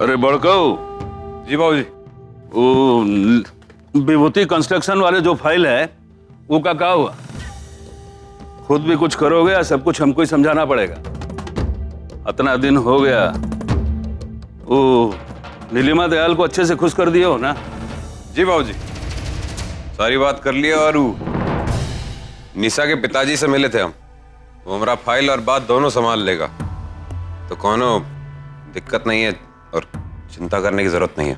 अरे बड़काऊ। जी बाबूजी। वो विभूति कंस्ट्रक्शन वाले जो फाइल है वो क्या हुआ? खुद भी कुछ करोगे या सब कुछ हमको ही समझाना पड़ेगा? इतना दिन हो गया। वो नीलिमा दयाल को अच्छे से खुश कर दिए हो ना? जी बाबूजी, सारी बात कर लिया। और निशा के पिताजी से मिले थे हम। वो हमारा फाइल और बात दोनों संभाल लेगा, तो कोनो दिक्कत नहीं है और चिंता करने की जरूरत नहीं है।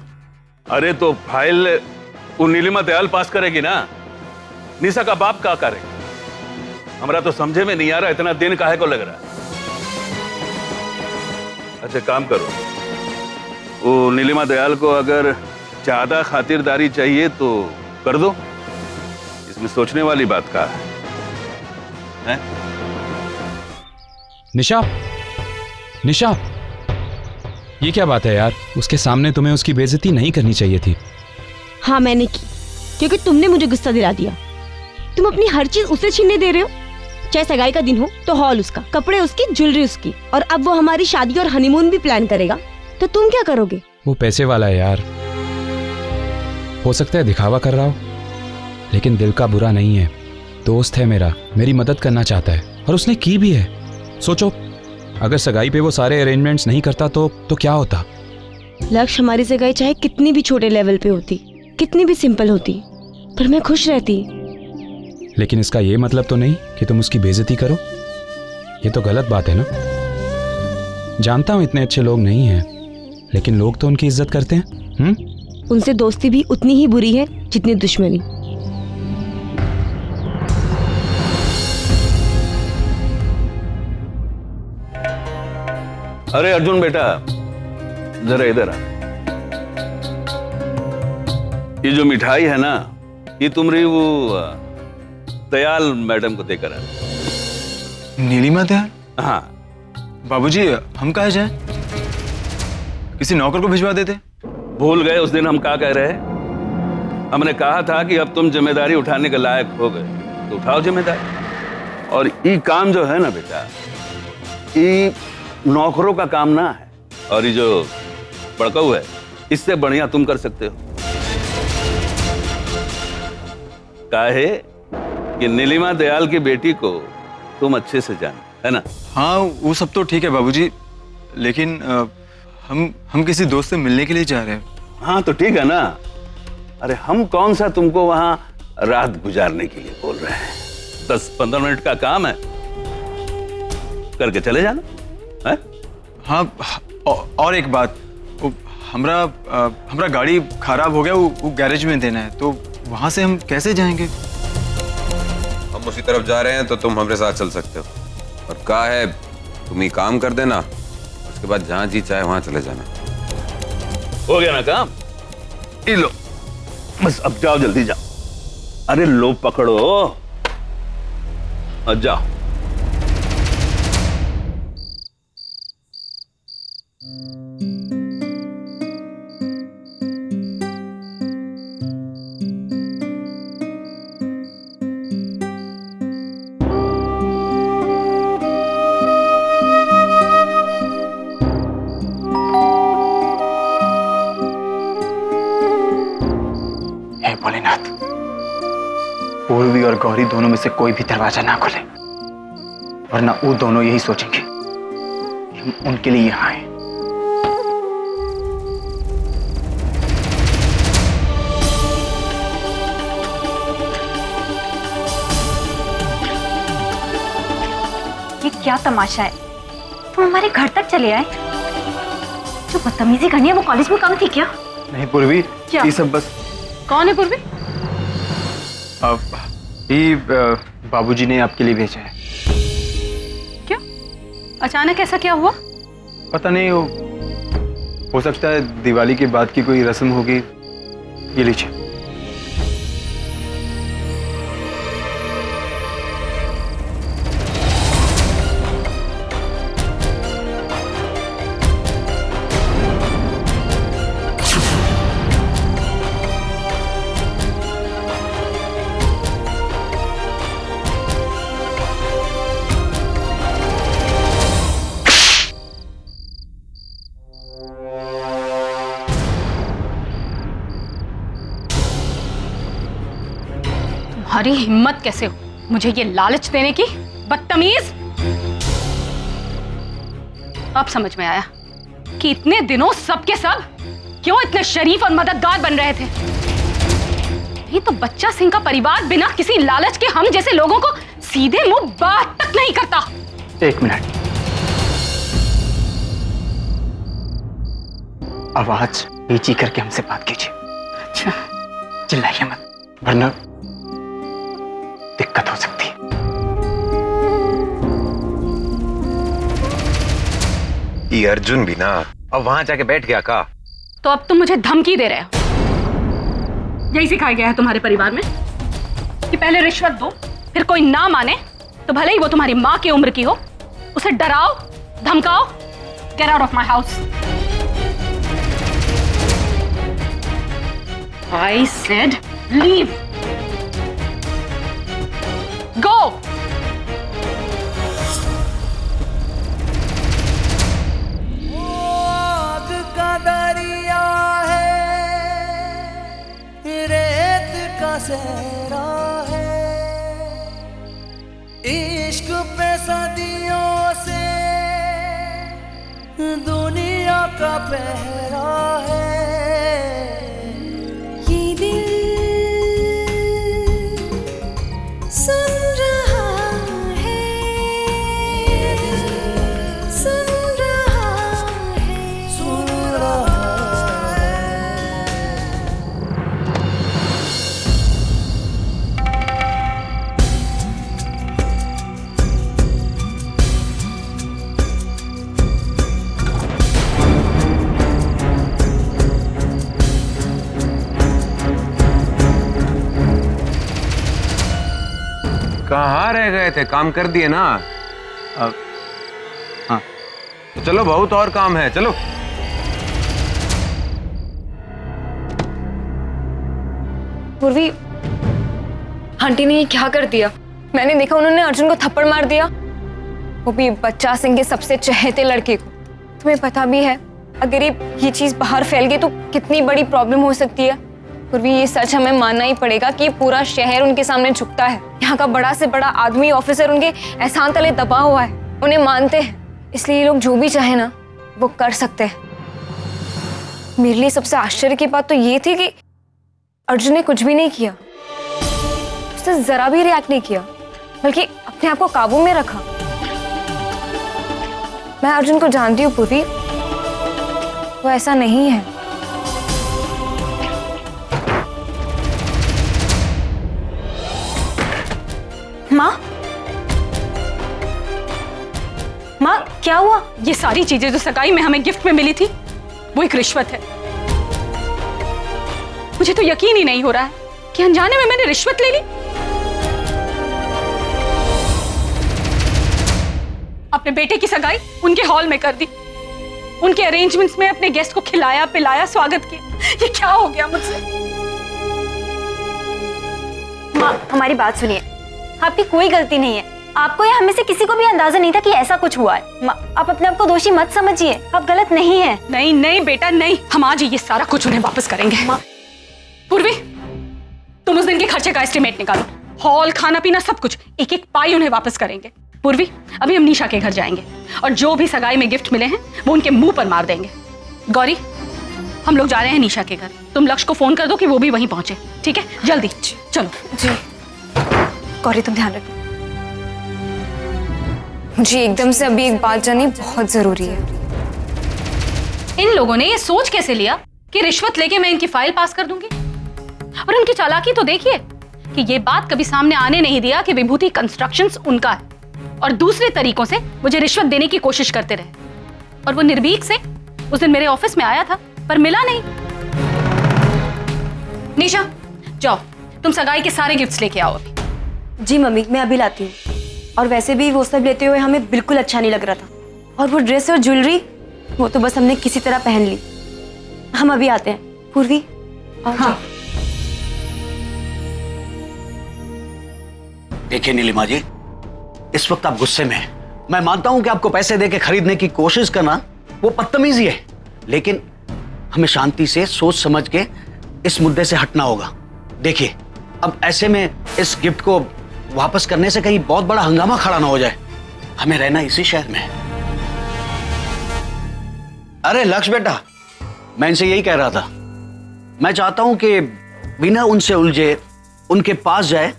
अरे तो फाइल वो नीलिमा दयाल पास करेगी ना? निशा का बाप क्या करेगा? हमरा तो समझे में नहीं आ रहा, इतना दिन काहे को लग रहा है? अच्छा काम करो, वो नीलिमा दयाल को अगर ज्यादा खातिरदारी चाहिए तो कर दो। इसमें सोचने वाली बात क्या है? निशा, निशा, ये क्या बात है यार? उसके सामने तुम्हें उसकी बेइज्जती नहीं करनी चाहिए थी। हाँ मैंने की, क्योंकि तुमने मुझे गुस्सा दिला दिया। तुम अपनी हर चीज उसे छीनने दे रहे हो। चाहे सगाई का दिन हो तो हॉल उसका, कपड़े उसकी, ज्वेलरी उसकी, और अब वो हमारी शादी और हनीमून भी प्लान करेगा, तो तुम क्या करोगे? वो पैसे वाला है यार, हो सकता है दिखावा कर रहा हो, लेकिन दिल का बुरा नहीं है। दोस्त है मेरा, मेरी मदद करना चाहता है और उसने की भी है। सोचो, अगर सगाई पे वो सारे अरेंजमेंट्स नहीं करता तो क्या होता? लक्ष्य, हमारी सगाई चाहे कितनी भी छोटे लेवल पे होती, कितनी भी सिंपल होती, पर मैं खुश रहती। लेकिन इसका ये मतलब तो नहीं कि तुम उसकी बेइज्जती करो। ये तो गलत बात है ना? जानता हूं इतने अच्छे लोग नहीं हैं, लेकिन लोग तो उनकी इज्जत करते हैं। उनसे दोस्ती भी उतनी ही बुरी है जितनी दुश्मनी। अरे अर्जुन बेटा, जरा इधर आ। ये जो मिठाई है ना, ये तुम्हारी वो दयाल मैडम को देकर आ। नीलिमा दयाल? हाँ। बाबूजी, हम कहाँ जाएं? किसी नौकर को भिजवा देते। भूल गए उस दिन हम क्या कह रहे? हमने कहा था कि अब तुम जिम्मेदारी उठाने के लायक हो गए, तो उठाओ जिम्मेदारी। और ये काम जो है ना बेटा, ये नौकरों का काम ना है, और ये जो बड़काऊ है, इससे बढ़िया तुम कर सकते हो। काहे कि नीलिमा दयाल की बेटी को तुम अच्छे से जानो, है ना? हाँ, वो सब तो ठीक है बाबूजी, लेकिन हम किसी दोस्त से मिलने के लिए जा रहे हैं। हाँ तो ठीक है ना। अरे हम कौन सा तुमको वहां रात गुजारने के लिए बोल रहे हैं। 10-15 मिनट का काम है, करके चले जाना है? हाँ, और एक बात, हमरा गाड़ी खराब हो गया, वो गैरेज में देना है, तो वहां से हम कैसे जाएंगे? हम उसी तरफ जा रहे हैं, तो तुम हमारे साथ चल सकते हो। और कहा है तुम ही काम कर देना, उसके बाद जहां जी चाहे वहां चले जाना। हो गया ना काम? ये लो, बस अब जाओ, जल्दी जाओ। अरे लो पकड़ो और जाओ। हे भोलेनाथ, पूर्वी और गौरी दोनों में से कोई भी दरवाजा ना खुले, वरना वो दोनों यही सोचेंगे कि हम उनके लिए यहाँ आए। ये क्या तमाशा है? तुम हमारे घर तक चले आए? जो बदतमीजी करनी है वो कॉलेज में कम थी क्या? नहीं पूर्वी, क्या? ये सब बस। कौन है पूर्वी? ये बाबूजी ने आपके लिए भेजा है। क्या अचानक ऐसा क्या हुआ? पता नहीं, हो सकता है दिवाली के बाद की कोई रस्म होगी। ये लीजिए। तुम्हारी हिम्मत कैसे हो मुझे ये लालच देने की, बदतमीज। अब समझ में आया कि इतने दिनों सबके सब क्यों इतने शरीफ और मददगार बन रहे थे। ये तो बच्चा सिंह का परिवार बिना किसी लालच के हम जैसे लोगों को सीधे मुंह बात तक नहीं करता। एक मिनट, आवाज नीची करके हमसे बात कीजिए। अच्छा, चिल्लाइए मत, वरना दिक्कत हो सकती है। ये अर्जुन भी ना अब वहां जाके बैठ गया का। तो अब तुम मुझे धमकी दे रहे हो? यही सिखाया गया है तुम्हारे परिवार में कि पहले रिश्वत दो, फिर कोई ना माने तो भले ही वो तुम्हारी माँ की उम्र की हो, उसे डराओ धमकाओ। Get out of my house. I said leave. Go. आग का दरिया है, रेत का सहरा है, इश्क पे सदियों से दुनिया का पहरा है। कहाँ रह गए थे? काम कर दिए ना? हाँ, तो चलो, बहुत और काम है, चलो। पूर्वी, आंटी ने ये क्या कर दिया? मैंने देखा उन्होंने अर्जुन को थप्पड़ मार दिया, वो भी बच्चा सिंह के सबसे चहेते लड़के को। तुम्हें पता भी है अगर ये चीज बाहर फैल गई तो कितनी बड़ी प्रॉब्लम हो सकती है। पूर्वी, ये सच हमें मानना ही पड़ेगा कि पूरा शहर उनके सामने झुकता है। यहाँ का बड़ा से बड़ा आदमी ऑफिसर उनके एहसान तले दबा हुआ है, उन्हें मानते हैं, इसलिए ये लोग जो भी चाहे ना वो कर सकते हैं। मेरे लिए सबसे आश्चर्य की बात तो ये थी कि अर्जुन ने कुछ भी नहीं किया, उसने जरा भी रिएक्ट नहीं किया, बल्कि अपने आप को काबू में रखा। मैं अर्जुन को जानती हूँ पूर्वी, वो ऐसा नहीं है। माँ, माँ क्या हुआ? ये सारी चीजें जो सगाई में हमें गिफ्ट में मिली थी वो एक रिश्वत है। मुझे तो यकीन ही नहीं हो रहा है कि अनजाने में मैंने रिश्वत ले ली। अपने बेटे की सगाई उनके हॉल में कर दी, उनके अरेंजमेंट्स में अपने गेस्ट को खिलाया पिलाया स्वागत किया। ये क्या हो गया मुझसे? माँ, हमारी बात सुनिए, आपकी कोई गलती नहीं है। आपको या हमें से किसी को भी अंदाजा नहीं था कि ऐसा कुछ हुआ है। आप अपने आप को दोषी मत समझिए, आप गलत नहीं हैं। नहीं नहीं बेटा नहीं, हम आज ये सारा कुछ उन्हें वापस करेंगे। पूर्वी, तुम उस दिन के खर्चे का एस्टिमेट निकालो, हॉल खाना पीना सब कुछ, एक एक पाई उन्हें वापस करेंगे। पूर्वी, अभी हम निशा के घर जाएंगे और जो भी सगाई में गिफ्ट मिले हैं वो उनके मुंह पर मार देंगे। गौरी, हम लोग जा रहे हैं निशा के घर, तुम लक्ष्य को फोन कर दो कि वो भी वहीं पहुंचे, ठीक है? जल्दी चलो। जी गौरी, तुम ध्यान रखो। मुझे एकदम से अभी एक बात जाननी बहुत जरूरी है। इन लोगों ने ये सोच कैसे लिया कि रिश्वत लेके मैं इनकी फाइल पास कर दूंगी? और उनकी चालाकी तो देखिए कि ये बात कभी सामने आने नहीं दिया कि विभूति कंस्ट्रक्शंस उनका है, और दूसरे तरीकों से मुझे रिश्वत देने की कोशिश करते रहे। और वो निर्भीक से उस दिन मेरे ऑफिस में आया था पर मिला नहीं। निशा, जाओ तुम सगाई के सारे गिफ्ट्स लेके आओ अभी। जी मम्मी, मैं अभी लाती हूँ। और वैसे भी वो सब लेते हुए हमें बिल्कुल अच्छा नहीं लग रहा था, और वो ड्रेस और ज्वेलरी वो तो बस हमने किसी तरह पहन ली। हम अभी आते हैं। पूर्वी, हाँ। देखिए नीलिमा जी, इस वक्त आप गुस्से में हैं। मैं मानता हूं कि आपको पैसे देके खरीदने की कोशिश करना वो बदतमीजी है, लेकिन हमें शांति से सोच समझ के इस मुद्दे से हटना होगा। देखिए, अब ऐसे में इस गिफ्ट को वापस करने से कहीं बहुत बड़ा हंगामा खड़ा ना हो जाए। हमें रहना इसी शहर में है। अरे लक्ष्य बेटा, मैं इनसे यही कह रहा था, मैं चाहता हूं कि बिना उनसे उलझे उनके पास जाए,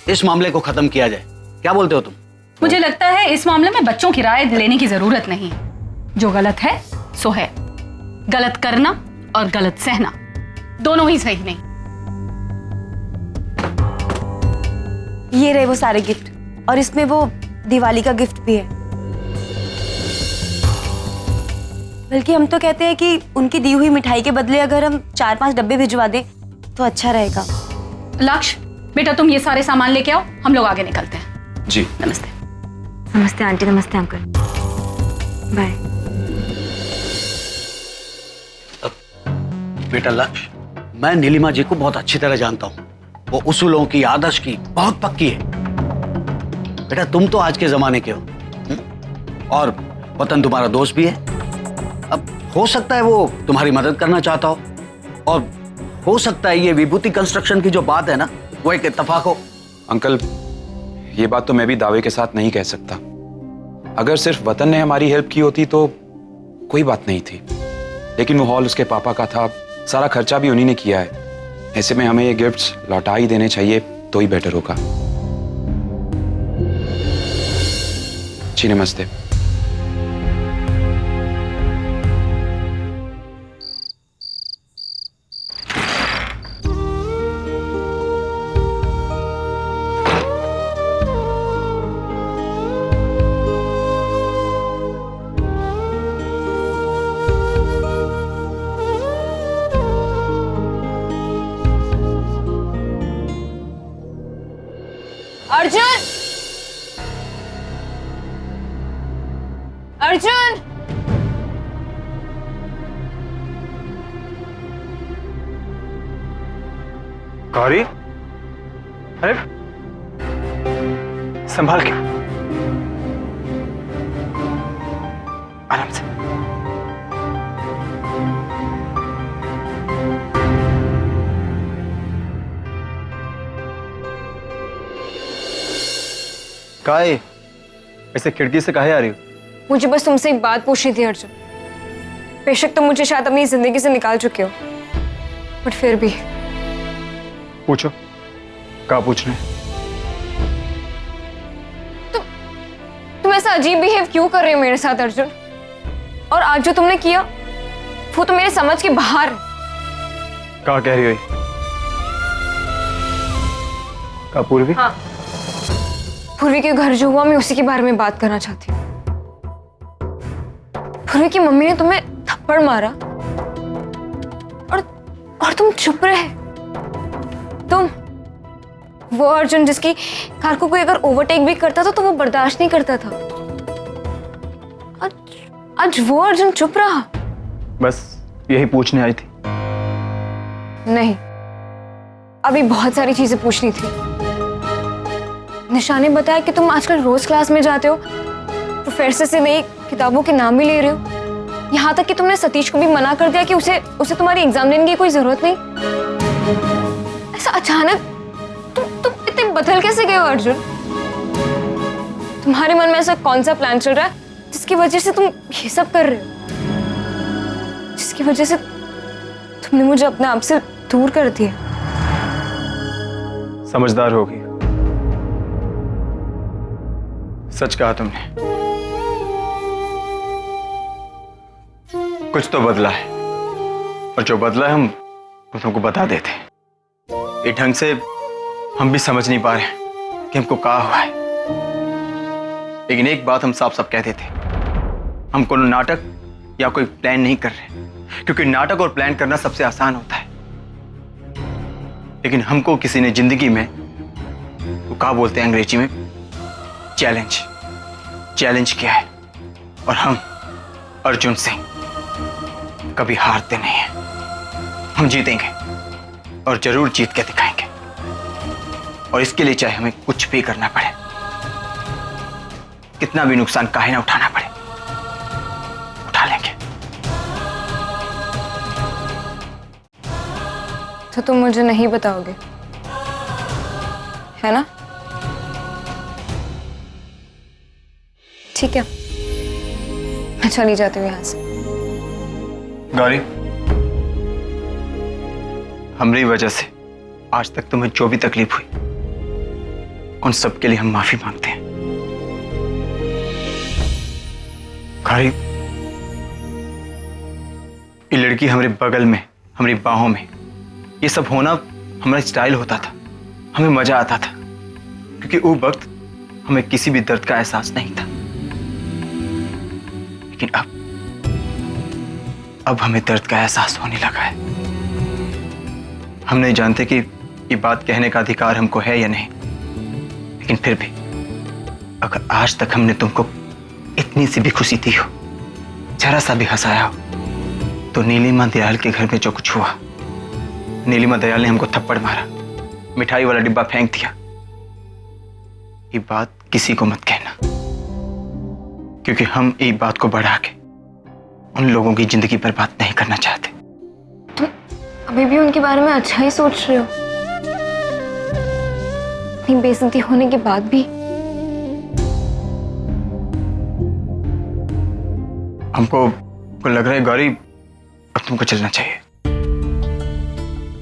इस मामले को खत्म किया जाए। क्या बोलते हो तुम? मुझे लगता है इस मामले में बच्चों की राय लेने की जरूरत नहीं है। जो गलत है सो है। गलत करना और गलत सहना दोनों ही सही नहीं। ये रहे वो सारे गिफ्ट, और इसमें वो दिवाली का गिफ्ट भी है। बल्कि हम तो कहते हैं कि उनकी दी हुई मिठाई के बदले अगर हम 4-5 डब्बे भिजवा दें तो अच्छा रहेगा। लक्ष्य बेटा, तुम ये सारे सामान लेके आओ, हम लोग आगे निकलते हैं। जी। नमस्ते। नमस्ते आंटी, नमस्ते अंकल, बाय। बेटा लक्ष्य, मैं नीलिमा जी को बहुत अच्छी तरह जानता हूं। वो उसूलों की, आदर्श की बहुत पक्की है। बेटा तुम तो आज के जमाने के हो, और वतन तुम्हारा दोस्त भी है। अब हो सकता है वो तुम्हारी मदद करना चाहता हो, और हो सकता है ये विभूति कंस्ट्रक्शन की जो बात है ना, वो एक इत्तेफाक हो। अंकल, ये बात तो मैं भी दावे के साथ नहीं कह सकता। अगर सिर्फ वतन ने हमारी हेल्प की होती तो कोई बात नहीं थी, लेकिन वो हॉल उसके पापा का था, सारा खर्चा भी उन्हीं ने किया है। ऐसे में हमें ये गिफ्ट्स लौटा ही देने चाहिए तो ही बेटर होगा। जी नमस्ते। अर्जुन! अर्जुन! गौरी, अरे संभाल के, आराम से। काहे ऐसे खिड़की से काहे आ रही हो? मुझे बस तुमसे एक बात पूछनी थी अर्जुन। बेशक तुम मुझे शायद अपनी जिंदगी से निकाल चुके हो, बट फिर भी। पूछो, क्या पूछना है? तुम ऐसा अजीब बिहेव क्यों कर रहे हो मेरे साथ अर्जुन? और आज जो तुमने किया वो तो मेरे समझ के बाहर है। क्या कह रही हो? क्या पूर्वी? हाँ, पूर्वी के घर जो हुआ मैं उसी के बारे में बात करना चाहती हूँ। पूर्वी की मम्मी ने तुम्हें थप्पड़ मारा और तुम चुप रहे। तुम वो अर्जुन जिसकी कार को कोई अगर ओवरटेक भी करता था तो वो बर्दाश्त नहीं करता था। आज वो अर्जुन चुप रहा। बस यही पूछने आई थी। नहीं, अभी बहुत सारी चीजें पूछनी थी। निशा ने बताया कि तुम आजकल रोज क्लास में जाते हो, प्रोफेसर से नई किताबों के नाम भी ले रहे हो। यहाँ तक कि तुमने सतीश को भी मना कर दिया कि उसे तुम्हारी एग्जाम देने की कोई जरूरत नहीं। ऐसा अचानक तुम इतने बदल कैसे गए हो अर्जुन? तुम्हारे मन में ऐसा कौन सा प्लान चल रहा है जिसकी वजह से तुम ये सब कर रहे हो, जिसकी वजह से तुमने मुझे अपने आप से दूर कर दिया? समझदार होगी, सच कहा तुमने। कुछ तो बदला है, और जो बदला है हम तुमको बता देते। ये ढंग से हम भी समझ नहीं पा रहे कि हमको क्या हुआ है, लेकिन एक बात हम साफ साफ कह देते, हम कोई नाटक या कोई प्लान नहीं कर रहे, क्योंकि नाटक और प्लान करना सबसे आसान होता है। लेकिन हमको किसी ने जिंदगी में, वो क्या बोलते हैं अंग्रेजी में, चैलेंज किया है, और हम अर्जुन सिंह कभी हारते नहीं हैं। हम जीतेंगे और जरूर जीत के दिखाएंगे, और इसके लिए चाहे हमें कुछ भी करना पड़े, कितना भी नुकसान काहे ना उठाना पड़े, उठा लेंगे। तो तुम मुझे नहीं बताओगे? है ना? ठीक है, मैं चली जाती हूँ यहाँ से। गौरी, हमारी वजह से आज तक तुम्हें जो भी तकलीफ हुई उन सब के लिए हम माफी मांगते हैं। गौरी, ये लड़की हमारे बगल में, हमारी बाहों में, ये सब होना हमारा स्टाइल होता था, हमें मजा आता था, क्योंकि उस वक्त हमें किसी भी दर्द का एहसास नहीं था। लेकिन अब हमें दर्द का एहसास होने लगा है। हम नहीं जानते कि ये बात कहने का अधिकार हमको है या नहीं, लेकिन फिर भी अगर आज तक हमने तुमको इतनी सी भी खुशी दी हो, जरा सा भी हंसाया हो, तो नीलिमा दयाल के घर में जो कुछ हुआ, नीलिमा दयाल ने हमको थप्पड़ मारा, मिठाई वाला डिब्बा फेंक दिया, ये बात किसी को मत कहना, क्योंकि हम ये बात को बढ़ा के उन लोगों की जिंदगी बर्बाद नहीं करना चाहते। तुम अभी भी उनके बारे में अच्छा ही सोच रहे हो? इतनी बेइज्जती होने के बाद भी? हमको लग रहा है गौरी, अब तुमको चलना चाहिए।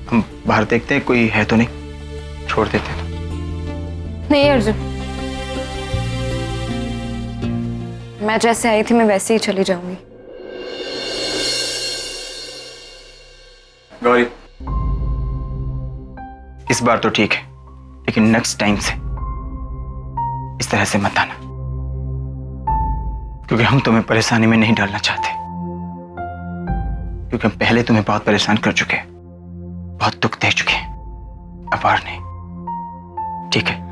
हम बाहर देखते हैं कोई है तो नहीं, छोड़ देते हैं। नहीं अर्जुन, मैं जैसे आई थी मैं वैसे ही चली जाऊंगी। गौरी, इस बार तो ठीक है, लेकिन नेक्स्ट टाइम से इस तरह से मत आना, क्योंकि हम तुम्हें परेशानी में नहीं डालना चाहते, क्योंकि हम पहले तुम्हें बहुत परेशान कर चुके हैं, बहुत दुख दे चुके हैं, अब और नहीं। ठीक है?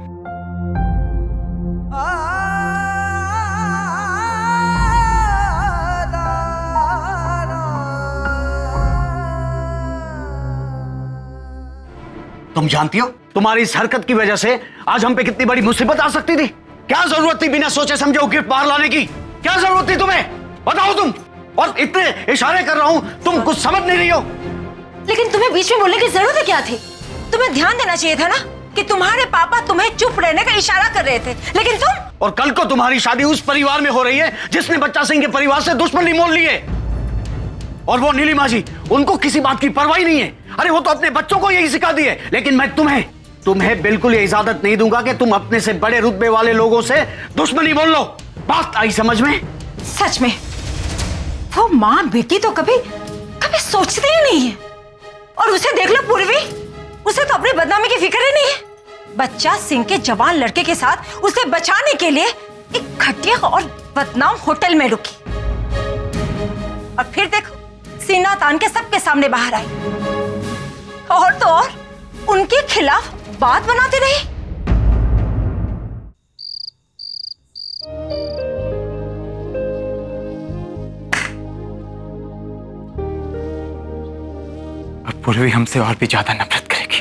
तुम जानती हो तुम्हारी इस हरकत की वजह से आज हम पे कितनी बड़ी मुसीबत आ सकती थी? क्या जरूरत थी बिना सोचे समझे वो गिफ्ट बाहर लाने की? क्या जरूरत थी तुम्हें? बताओ तुम। और इतने इशारे कर रहा हूं, तुम कुछ समझ नहीं रही हो। लेकिन तुम्हें बीच में बोलने की जरूरत क्या थी? तुम्हें ध्यान देना चाहिए था ना कि तुम्हारे पापा तुम्हें चुप रहने का इशारा कर रहे थे, लेकिन तुम। और कल को तुम्हारी शादी उस परिवार में हो रही है जिसने बच्चा सिंह के परिवार से दुश्मनी मोल ली है। और वो नीलिमा जी, उनको किसी बात की परवाह नहीं है। अरे वो तो अपने बच्चों को यही सिखा दी है। लेकिन मैं तुम्हें बिल्कुल ये इजाजत नहीं दूंगा कि तुम अपने से बड़े रुतबे वाले लोगों से दुश्मनी बोल लो। बात आई समझ में? सच में वो माँ बेटी तो कभी सोचती ही नहीं है। और उसे देख लो पूर्वी, उसे तो अपनी बदनामी की फिक्र ही नहीं है। बच्चा सिंह के जवान लड़के के साथ उसे बचाने के लिए एक घटिया और बदनाम होटल में रुकी, और फिर देखो सीना तान के सबके सामने बाहर आई, और तो और उनके खिलाफ बात बनाती रही। अब पूर्वी हमसे और भी ज्यादा नफरत करेगी।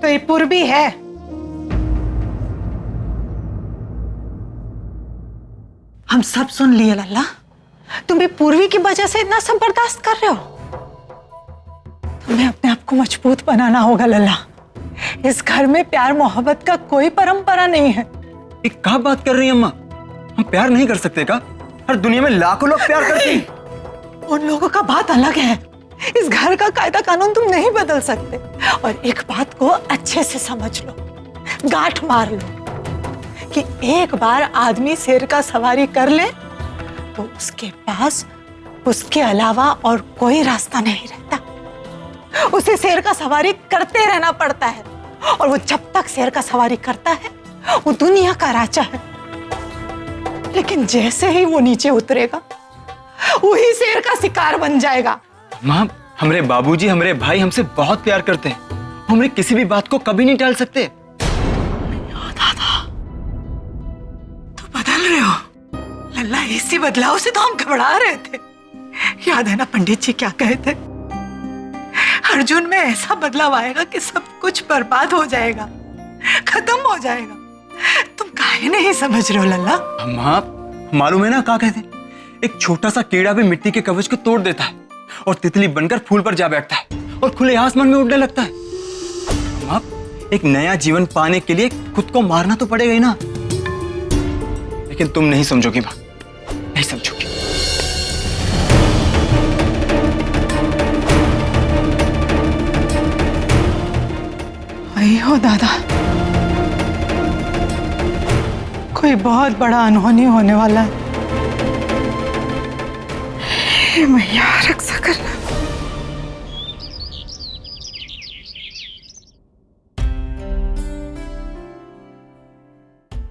तो ये पूर्वी है। हम सब सुन लिए लल्ला, तुम भी पूर्वी की वजह से इतना सब बर्दाश्त कर रहे हो। तुम्हें अपने आप को मजबूत बनाना होगा लल्ला। इस घर में प्यार मोहब्बत का कोई परंपरा नहीं है। ये क्या बात कर रही हैं अम्मा? हम प्यार नहीं कर सकते क्या? हर दुनिया में लाखों लोग प्यार करते हैं। उन लोगों का बात अलग है। इस घर का कायदा कानून तुम नहीं बदल सकते। और एक बात को अच्छे से समझ लो, गांठ मार लो कि एक बार आदमी शेर का सवारी कर ले तो उसके पास उसके अलावा और कोई रास्ता नहीं रहता। उसे शेर का सवारी करते रहना पड़ता है, और वो जब तक शेर का सवारी करता है वो दुनिया का राजा है। लेकिन जैसे ही वो नीचे उतरेगा वही शेर का शिकार बन जाएगा। माँ, हमारे बाबूजी, हमारे भाई हमसे बहुत प्यार करते हैं। हमें किसी भी बात को कभी नहीं टाल सकते। दादा, तो बदल रहे हो लल्ला। इसी बदलाव से तो हम घबरा रहे थे। याद है ना पंडित जी क्या कहे थे? अर्जुन में ऐसा बदलाव आएगा कि सब कुछ बर्बाद हो जाएगा, खत्म हो जाएगा। तुम काहे नहीं समझ रहे हो लल्ला? माँ, मालूम है ना क्या कहते हैं? एक छोटा सा कीड़ा भी मिट्टी के कवच को तोड़ देता है और तितली बनकर फूल पर जा बैठता है और खुले आसमान में उड़ने लगता है। एक नया जीवन पाने के लिए खुद को मारना तो पड़ेगा ही ना। लेकिन तुम नहीं समझोगी माँ, नहीं समझोगी। आई हो दादा, कोई बहुत बड़ा अनहोनी होने वाला है। हे मैया रक्षा करना।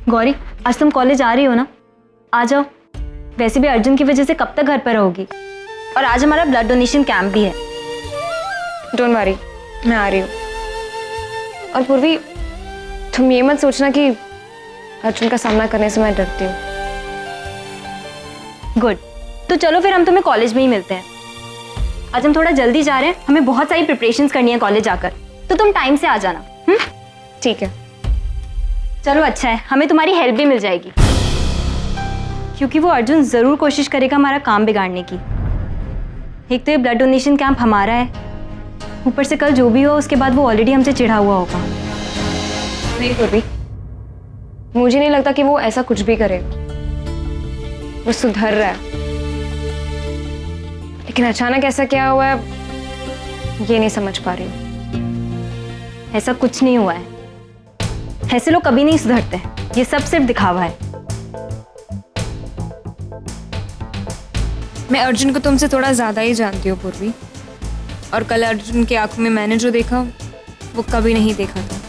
गौरी, आज तुम कॉलेज आ रही हो ना? आ जाओ। वैसे भी अर्जुन की वजह से कब तक घर पर रहोगी? और आज हमारा ब्लड डोनेशन कैंप भी है। डोंट वरी, मैं आ रही हूँ। और पूर्वी, तुम ये मत सोचना कि अर्जुन का सामना करने से मैं डरती हूँ। गुड, तो चलो फिर हम तुम्हें कॉलेज में ही मिलते हैं। आज हम थोड़ा जल्दी जा रहे हैं, हमें बहुत सारी प्रिपरेशंस करनी है कॉलेज जाकर, तो तुम टाइम से आ जाना। ठीक है। चलो अच्छा है, हमें तुम्हारी हेल्प भी मिल जाएगी, क्योंकि वो अर्जुन जरूर कोशिश करेगा हमारा काम बिगाड़ने की। एक तो ये ब्लड डोनेशन कैंप हमारा है, ऊपर से कल जो भी हो उसके बाद वो ऑलरेडी हमसे चिढ़ा हुआ होगा। नहीं पूर्वी, मुझे नहीं लगता कि वो ऐसा कुछ भी करे। वो सुधर रहा है, लेकिन अचानक ऐसा क्या हुआ है ये नहीं समझ पा रही हूँ। ऐसा कुछ नहीं हुआ है, ऐसे लोग कभी नहीं सुधरते, ये सब सिर्फ दिखावा है। मैं अर्जुन को तुमसे थोड़ा ज्यादा ही जानती हूँ पूर्वी, और कल अर्जुन की आंखों में मैंने जो देखा वो कभी नहीं देखा था।